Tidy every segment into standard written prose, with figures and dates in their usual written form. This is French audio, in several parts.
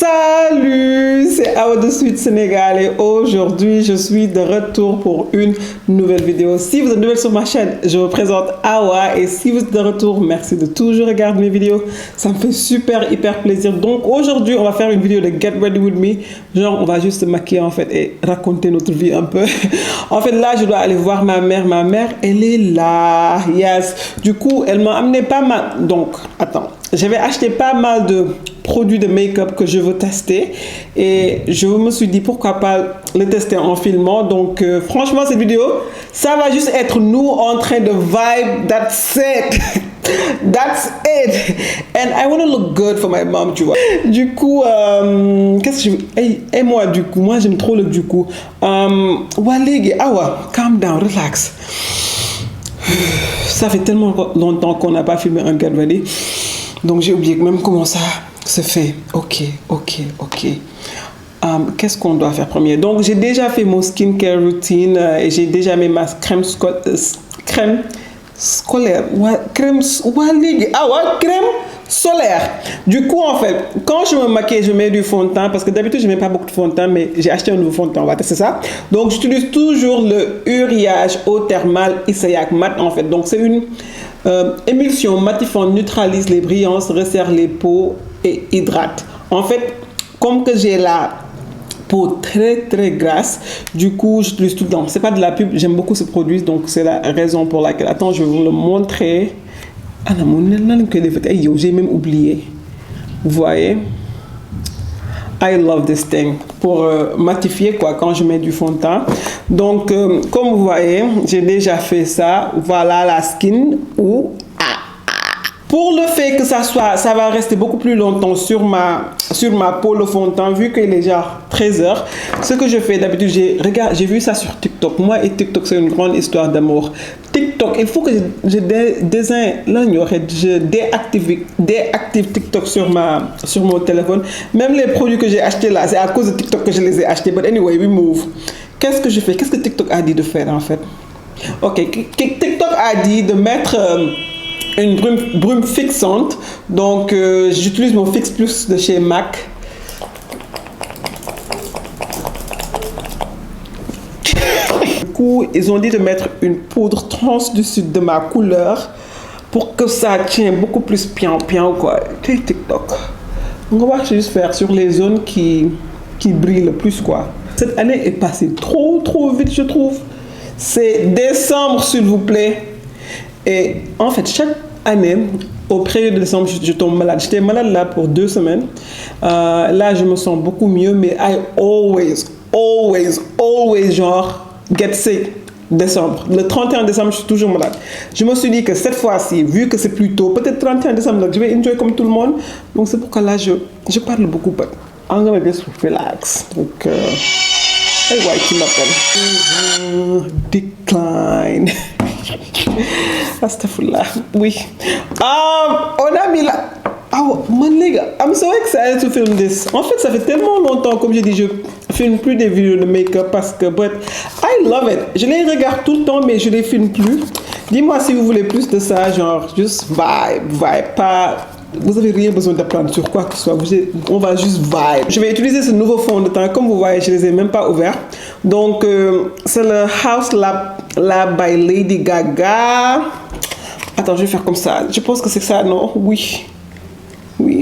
Salut, c'est Awa de Suite Sénégal et aujourd'hui je suis de retour pour une nouvelle vidéo. Si vous êtes nouvelle sur ma chaîne, je vous présente Awa et si vous êtes de retour, merci de toujours regarder mes vidéos. Ça me fait hyper plaisir. Donc aujourd'hui on va faire une vidéo de Get Ready With Me. Genre on va juste se maquiller en fait et raconter notre vie un peu. En fait là je dois aller voir ma mère. Ma mère elle est là. Yes. Du coup elle m'a amené pas mal. Donc attends. J'avais acheté pas mal de produits de make-up que je veux tester et je me suis dit pourquoi pas le tester en filmant. Donc franchement cette vidéo ça va juste être nous en train de vibe. That's it. That's it. And I want to look good for my mom, tu vois. Du coup qu'est-ce que je et moi du coup moi j'aime trop le du coup Waligi Awa calm down, relax. Ça fait tellement longtemps qu'on n'a pas filmé un Get Ready. Donc j'ai oublié même comment ça se fait. Ok. Qu'est-ce qu'on doit faire premier? Donc j'ai déjà fait mon skincare routine et j'ai déjà mis ma crème scolaire. Crème solaire. Du coup en fait, quand je me maquille, je mets du fond de teint parce que d'habitude je mets pas beaucoup de fond de teint, mais j'ai acheté un nouveau fond de teint. On va tester ça. Donc j'utilise toujours le Uriage Eau Thermale Isayak Matte en fait. Donc c'est une émulsion matifiante, neutralise les brillances, resserre les peaux et hydrate. En fait, comme que j'ai la peau très grasse, du coup j'utilise tout le temps. C'est pas de la pub, j'aime beaucoup ce produit, donc c'est la raison pour laquelle. Attends, je vais vous le montrer. J'ai même oublié. Vous voyez? I love this thing pour matifier quoi quand je mets du fond de teint. Donc comme vous voyez, j'ai déjà fait ça. Voilà la skin ou pour le fait que ça va rester beaucoup plus longtemps sur ma peau le fond de teint vu qu'il est genre 13 heures. Ce que je fais d'habitude, j'ai vu ça sur TikTok. Moi et TikTok c'est une grande histoire d'amour. TikTok, il faut que je déactive TikTok sur mon téléphone. Même les produits que j'ai achetés là, c'est à cause de TikTok que je les ai achetés. But anyway, we move. Qu'est-ce que je fais? Qu'est-ce que TikTok a dit de faire en fait? Ok, TikTok a dit de mettre une brume fixante. Donc j'utilise mon Fix Plus de chez MAC. Du coup, ils ont dit de mettre une poudre translucide de ma couleur pour que ça tienne beaucoup plus pian quoi. TikTok. On va juste faire sur les zones qui brillent le plus quoi. Cette année est passée trop vite je trouve. C'est décembre s'il vous plaît. Et en fait chaque année au période de décembre je tombe malade. J'étais malade là pour 2 semaines. Là je me sens beaucoup mieux mais I always genre get sick décembre. Le 31 décembre je suis toujours malade. Je me suis dit que cette fois-ci vu que c'est plus tôt, peut-être 31 décembre je vais enjoy comme tout le monde. Donc c'est pourquoi là je parle beaucoup. I'm gonna just relax. Donc hey, ouais, qui m'appelle Decline. Astagfirullah. Oui. On a mis là. Oh, man, les gars, I'm so excited to film this. En fait, ça fait tellement longtemps, comme j'ai dit, je filme plus des vidéos de make-up parce que, but I love it. Je les regarde tout le temps, mais je les filme plus. Dis-moi si vous voulez plus de ça, genre, juste vibe, pas. Vous avez rien besoin d'apprendre sur quoi que ce soit. On va juste vibe. Je vais utiliser ce nouveau fond de teint. Comme vous voyez, je les ai même pas ouverts. Donc, c'est le House Lab by Lady Gaga. Attends, je vais faire comme ça. Je pense que c'est ça, non? Oui,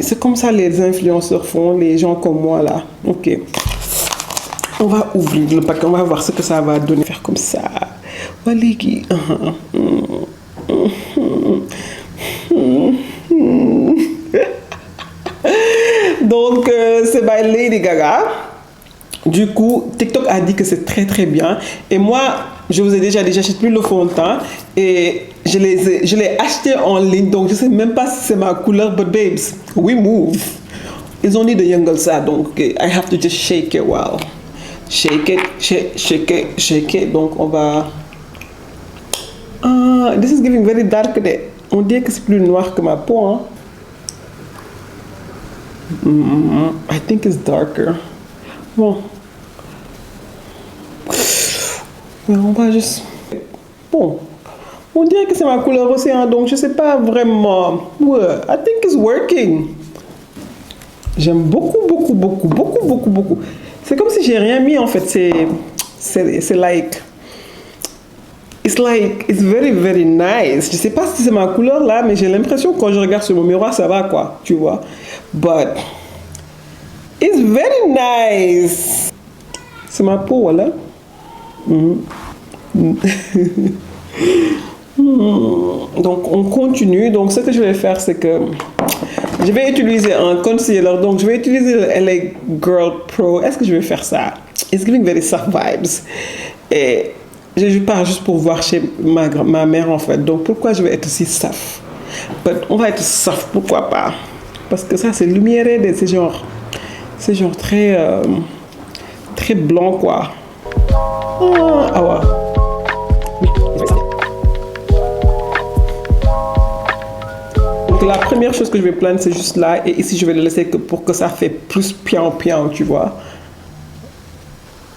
c'est comme ça les influenceurs font, les gens comme moi là. Ok. On va ouvrir le paquet. On va voir ce que ça va donner. Faire comme ça. Waligi. Donc c'est by Lady Gaga. Du coup TikTok a dit que c'est très bien et moi je vous ai déjà dit j'achète plus le fond de teint et je l'ai acheté en ligne donc je sais même pas si c'est ma couleur but babes we move. Ils ont dit de yëngal ça donc I have to just shake it. Wow, shake it. Donc on va this is giving very dark day. On dirait que c'est plus noir que ma peau hein? I think it's darker. Bon. On va juste... Bon. On dirait que c'est ma couleur aussi, hein, donc je sais pas vraiment. Ouais, I think it's working. J'aime beaucoup, beaucoup, beaucoup, beaucoup, beaucoup, beaucoup. C'est comme si j'ai rien mis en fait. C'est like... It's very, very nice. Je sais pas si c'est ma couleur là, mais j'ai l'impression que quand je regarde sur mon miroir, ça va quoi, tu vois. But... It's very nice. C'est ma peau, voilà. Donc on continue. Donc ce que je vais faire, c'est que je vais utiliser un concealer. Donc je vais utiliser le LA Girl Pro. Est-ce que je vais faire ça? It's giving very soft vibes. Et je pars juste pour voir chez ma mère en fait. Donc pourquoi je vais être aussi soft? But on va être soft, pourquoi pas? Parce que ça c'est lumière, c'est genre très très blanc quoi. Ah ouais. Donc la première chose que je vais plaindre c'est juste là et ici je vais le laisser pour que ça fait plus pian, tu vois.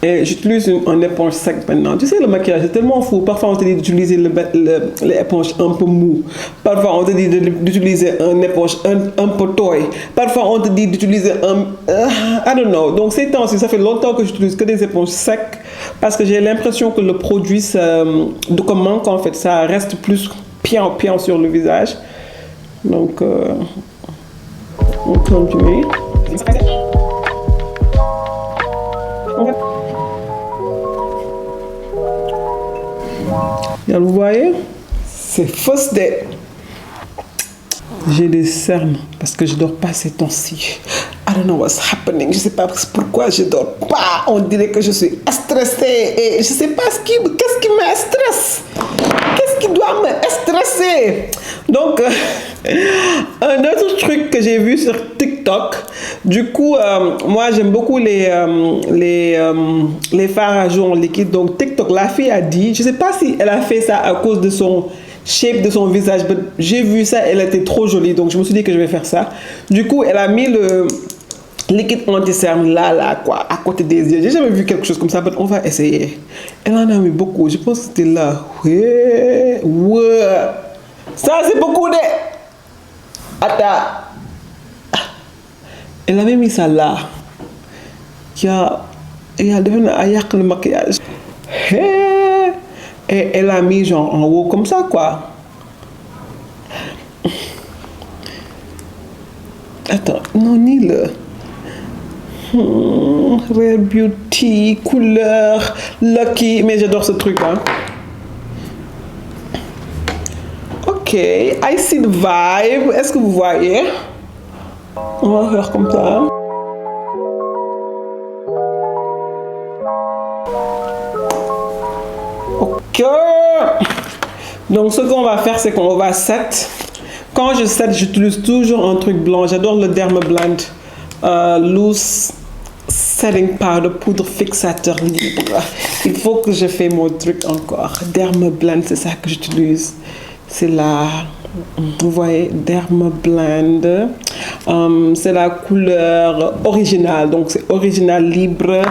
Et j'utilise un éponge sec maintenant. Tu sais, le maquillage est tellement fou. Parfois, on te dit d'utiliser l'éponge un peu mou. Parfois, on te dit d'utiliser une éponge un peu toy. Parfois, on te dit d'utiliser un... I don't know. Donc, ces temps-ci, ça fait longtemps que j'utilise que des éponges secs parce que j'ai l'impression que le produit de manque, en fait, ça reste plus pian sur le visage. Donc, on continue. Vous voyez, c'est fausse dette. J'ai des cernes parce que je dors pas ces temps-ci. I don't know what's happening. Je sais pas pourquoi je dors pas. On dirait que je suis stressée et je sais pas qu'est-ce qui me stresse. Qu'est-ce qui doit me stresser? Donc, un autre truc que j'ai vu sur TikTok. Du coup, moi j'aime beaucoup les fards à joues en liquide. Donc TikTok, la fille a dit, je sais pas si elle a fait ça à cause de son shape de son visage, mais j'ai vu ça, elle était trop jolie, donc je me suis dit que je vais faire ça. Du coup, elle a mis le liquide anti-cerne là, quoi, à côté des yeux. J'ai jamais vu quelque chose comme ça, mais on va essayer. Elle en a mis beaucoup, je pense que c'était là. Ouais. Ça, c'est beaucoup de... Attends. Elle avait mis ça là. Il y a devenu un yak le maquillage. Et elle a mis genre en haut comme ça quoi. Attends, non ni le. Rare Beauty, couleur, Lucky, mais j'adore ce truc hein. Ok, I see the vibe. Est-ce que vous voyez? On va faire comme ça. Ok. Donc ce qu'on va faire, c'est qu'on va set. Quand je set, j'utilise toujours un truc blanc. J'adore le Dermablend Loose Setting Powder, poudre fixateur libre. Il faut que je fasse mon truc encore. Dermablend, c'est ça que j'utilise. C'est là. Vous voyez, Dermablend. C'est la couleur originale. Donc c'est original libre.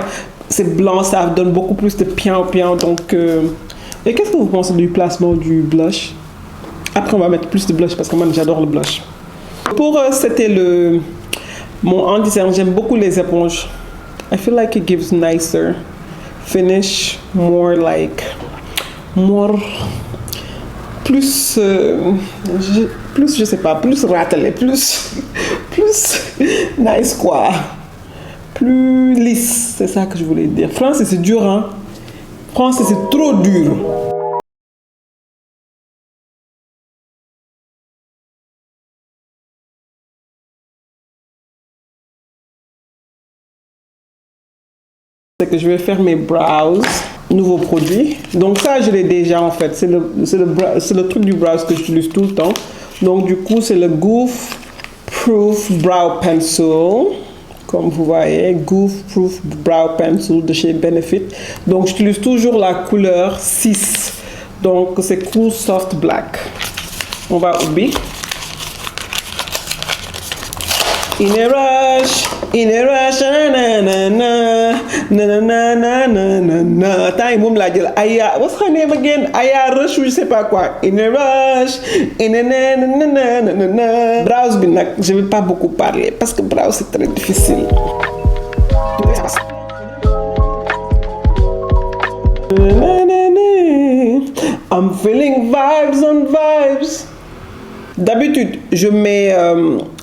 C'est blanc, ça donne beaucoup plus de pian. Donc, et qu'est-ce que vous pensez du placement du blush? Après, on va mettre plus de blush parce que moi, j'adore le blush. Pour c'était mon anti-cerne, j'aime beaucoup les éponges. I feel like it gives nicer finish, more like, plus, je sais pas, plus ratelé, plus nice quoi. Plus lisse, c'est ça que je voulais dire. Français, c'est dur, hein. Français, c'est trop dur. C'est que je vais faire mes brows, nouveau produit. Donc ça, je l'ai déjà en fait. C'est le truc du brows que j'utilise tout le temps. Donc du coup, c'est le Goof Proof Brow Pencil. Comme vous voyez, Goof Proof Brow Pencil de chez Benefit. Donc j'utilise toujours la couleur 6. Donc c'est Cool Soft Black. On va oublier. In a rush, na na na nanana. Temps yi moom laa jël Aya, what's her name again? Aya Rush ou je sais pas quoi. In a rush, in a nanana. Browse bi nag, je vais pas beaucoup parler parce que browse c'est très difficile. I'm feeling vibes on vibes. D'habitude, je mets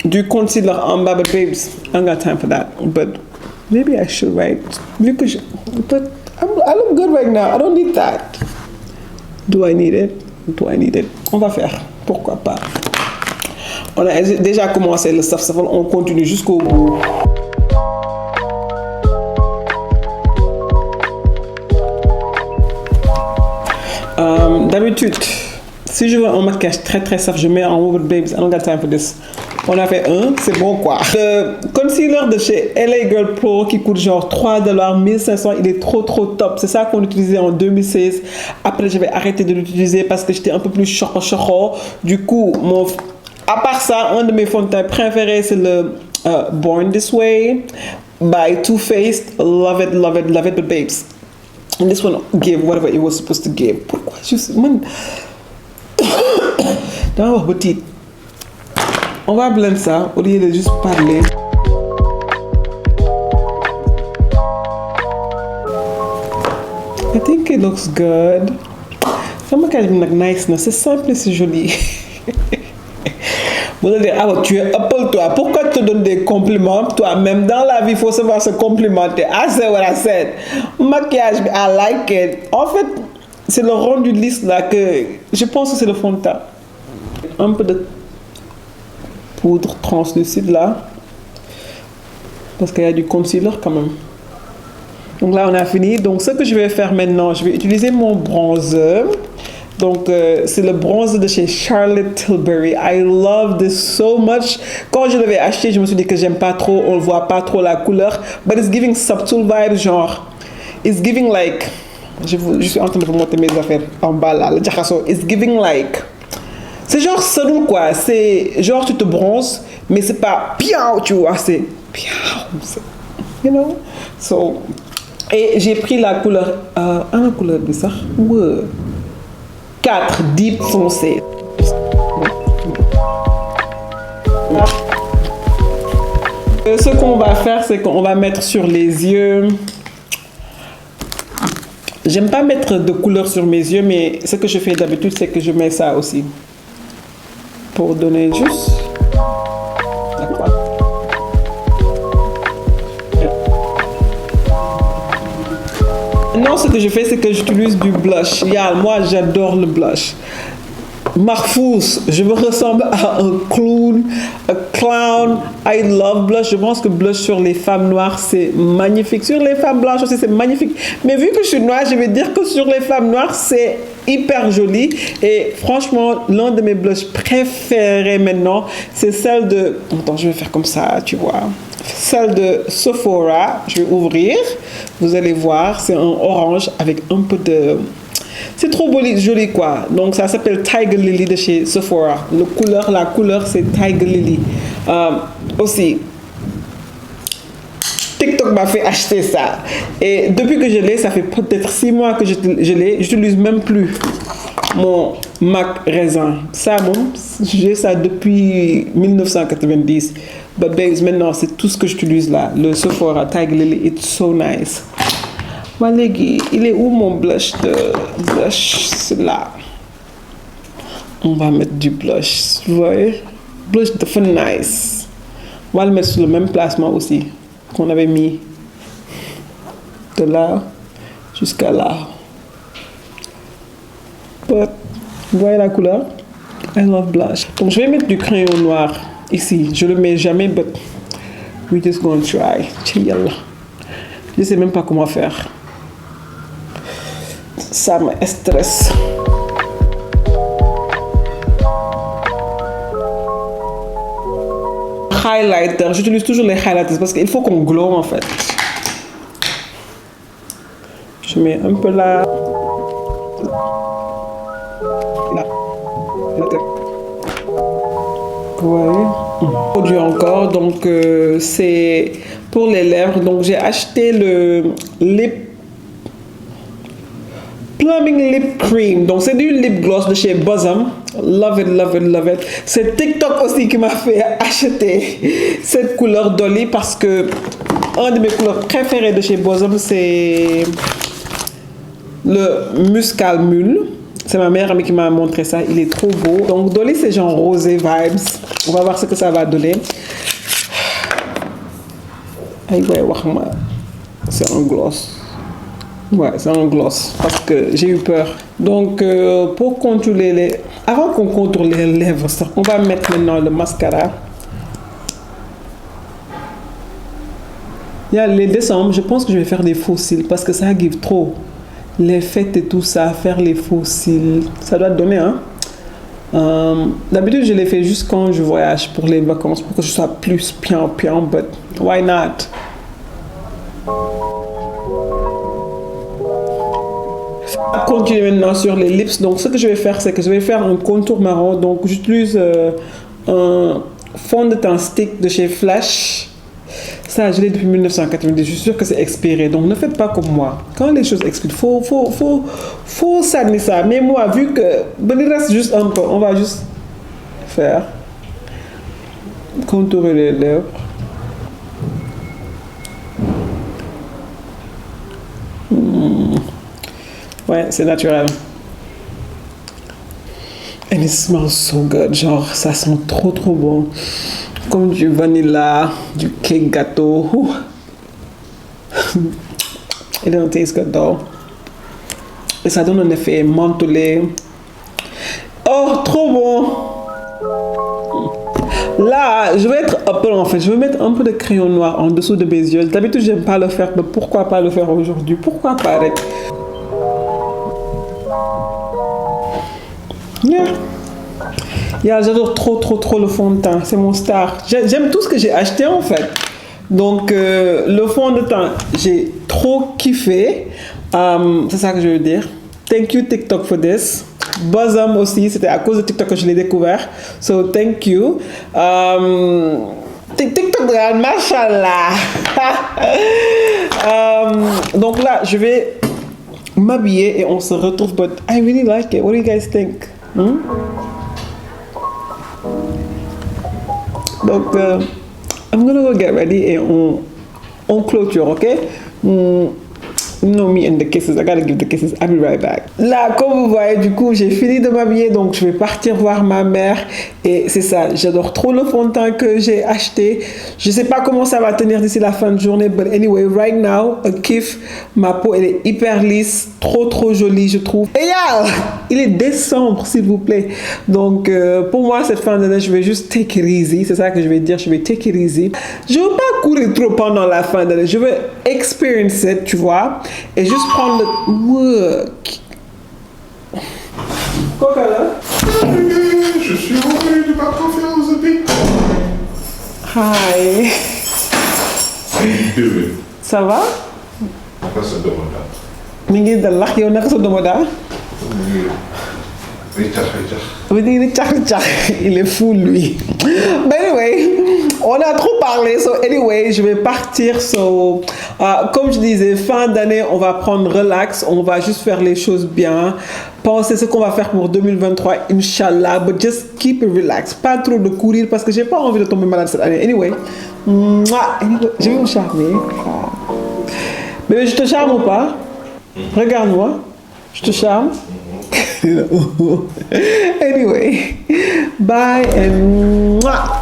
du concealer en bas, but babes, I don't got time for that. But maybe I should, right? But I look good right now. I don't need that. Do I need it? Do I need it? On va faire. Pourquoi pas? On a déjà commencé le stuff, on continue jusqu'au bout. D'habitude, si je veux un maquillage très soft, je mets en haut babes. I don't got time for this. On a fait un, c'est bon quoi. Le concealer de chez LA Girl Pro qui coûte genre $3, 1500, il est trop top. C'est ça qu'on utilisait en 2016. Après, j'avais arrêté de l'utiliser parce que j'étais un peu plus choco. Du coup, à part ça, un de mes fonds de teint préférés, c'est le Born This Way by Too Faced. Love it, but babes. And this one gave whatever it was supposed to give. Pourquoi man dama wax ba tiit. On va blend ça au lieu de juste parler. I think it looks good. Sama maquillage bi nag nice na, c'est simple et c'est joli. Vous allez dire, ah tu es Apple toi, pourquoi tu te donnes des compliments? Toi, même dans la vie, il faut savoir se complimenter. I said what I said. Maquillage, I like it. En fait, c'est le rendu lisse là que je pense que c'est le fond de teint. Un peu de poudre translucide là. Parce qu'il y a du concealer quand même. Donc là, on a fini. Donc, ce que je vais faire maintenant, je vais utiliser mon bronzer. Donc, c'est le bronzer de chez Charlotte Tilbury. I love this so much. Quand je l'avais acheté, je me suis dit que j'aime pas trop, on ne voit pas trop la couleur. But it's giving subtle vibes, genre. It's giving like. Je suis en train de vous montrer mes affaires en bas là, le jacasso. It's giving like. C'est genre subtle quoi. C'est genre tu te bronzes, mais c'est pas piao, tu vois. C'est piao. You know? So. Et j'ai pris la couleur. La couleur bizarre. Ouais. 4 deep foncé. Ce qu'on va faire, c'est qu'on va mettre sur les yeux. J'aime pas mettre de couleur sur mes yeux, mais ce que je fais d'habitude, c'est que je mets ça aussi. Pour donner juste. D'accord. Non, ce que je fais, c'est que j'utilise du blush. Moi, j'adore le blush. Marfous, je me ressemble à un clown, un clown. I love blush. Je pense que blush sur les femmes noires, c'est magnifique. Sur les femmes blanches aussi, c'est magnifique. Mais vu que je suis noire, je vais dire que sur les femmes noires, c'est hyper joli. Et franchement, l'un de mes blushs préférés maintenant, c'est celle de... Attends, je vais faire comme ça, tu vois. Celle de Sephora. Je vais ouvrir. Vous allez voir, c'est un orange avec un peu de... C'est trop joli quoi. Donc ça s'appelle Tiger Lily de chez Sephora. La couleur c'est Tiger Lily. Aussi, TikTok m'a fait acheter ça. Et depuis que je l'ai, ça fait peut-être 6 mois que je l'ai. J'utilise même plus mon MAC raisin. Ça, j'ai ça depuis 1990. But babes, maintenant c'est tout ce que j'utilise là. Le Sephora Tiger Lily, it's so nice. Malégui, il est où mon blush de blush? C'est là. On va mettre du blush. Vous voyez? Blush de fun nice. On va le mettre sur le même placement aussi qu'on avait mis de là jusqu'à là. But, vous voyez la couleur? I love blush. Donc je vais mettre du crayon noir ici. Je le mets jamais, but we just gonna try. Je sais même pas comment faire. Ça me stresse. Highlighter. J'utilise toujours les highlighters parce qu'il faut qu'on glow en fait. Je mets un peu là. Là. Vous voyez? Produit encore. Donc c'est pour les lèvres. Donc j'ai acheté le lip Plumbing Lip Cream. Donc c'est du lip gloss de chez Bosom. Love it, love it, love it. C'est TikTok aussi qui m'a fait acheter cette couleur Dolly parce que un de mes couleurs préférées de chez Bosom c'est le Muscal Mule. C'est ma meilleure amie qui m'a montré ça. Il est trop beau. Donc Dolly c'est genre rosé vibes. On va voir ce que ça va donner. Ay ouais, c'est un gloss. Ouais, c'est un gloss parce que j'ai eu peur. Donc, pour contourner les... Avant qu'on contourne les lèvres, on va mettre maintenant le mascara. Il y a les décembre, je pense que je vais faire des faux cils parce que ça give trop. Les fêtes et tout ça, faire les faux cils, ça doit donner, hein. D'habitude, je les fais juste quand je voyage pour les vacances pour que je sois plus pian, but why not? Continuer maintenant sur les lips. Donc ce que je vais faire, c'est que je vais faire un contour marron. Donc j'utilise un fond de teint stick de chez Flash. Ça, je l'ai depuis 1990. Je suis sûre que c'est expiré. Donc ne faites pas comme moi. Quand les choses expirent, faut s'admettre ça. Mais moi, vu que il reste juste un peu, on va juste faire contourer les lèvres. Ouais, c'est naturel. And it smells so good. Genre, ça sent trop bon. Comme du vanilla, du cake gâteau. It don't taste good though. Et ça donne un effet mentholé. Oh, trop bon. Là, je vais être upper en fait. Je vais mettre un peu de crayon noir en dessous de mes yeux. D'habitude, j'aime pas le faire, mais pourquoi pas le faire aujourd'hui? Pourquoi pas? Yeah, j'adore trop le fond de teint. C'est mon star. J'aime tout ce que j'ai acheté en fait. Donc, le fond de teint, j'ai trop kiffé. C'est ça que je veux dire. Thank you TikTok for this. Bosom aussi, c'était à cause de TikTok que je l'ai découvert. So, thank you. TikTok, machallah. Donc là, je vais m'habiller et on se retrouve. But I really like it. What do you guys think? Donc, I'm gonna go get ready et on clôture, ok? You know me and the kisses. I gotta give the kisses. I'll be right back. Là, comme vous voyez, du coup, j'ai fini de m'habiller, donc je vais partir voir ma mère. Et c'est ça, j'adore trop le fond de teint que j'ai acheté. Je sais pas comment ça va tenir d'ici la fin de journée, but anyway, right now, a kiff. Ma peau, elle est hyper lisse, trop jolie, je trouve. Et il est décembre, s'il vous plaît. Donc, pour moi, cette fin d'année, je vais juste take it easy. C'est ça que je vais dire, je vais take it easy. Je veux pas courir trop pendant la fin d'année. Je veux experience it, tu vois. Et juste prendre le work. Quoi là? Je suis revenu de ma conférence de pique. Hi. How you doing? Ça va? Naka sa domoda? Mi ngi dal lax yow naka sa domoda? Il est fou lui. But anyway, on a trop parlé. So anyway, je vais partir. So, comme je disais, fin d'année, on va prendre relax. On va juste faire les choses bien. Penser ce qu'on va faire pour 2023, Inch'Allah. But just keep it relax. Pas trop de courir parce que j'ai pas envie de tomber malade cette année. Anyway, je vais me charmer. Bébé, je te charme ou pas? Regarde-moi. Je te charme. Anyway, bye and mwah.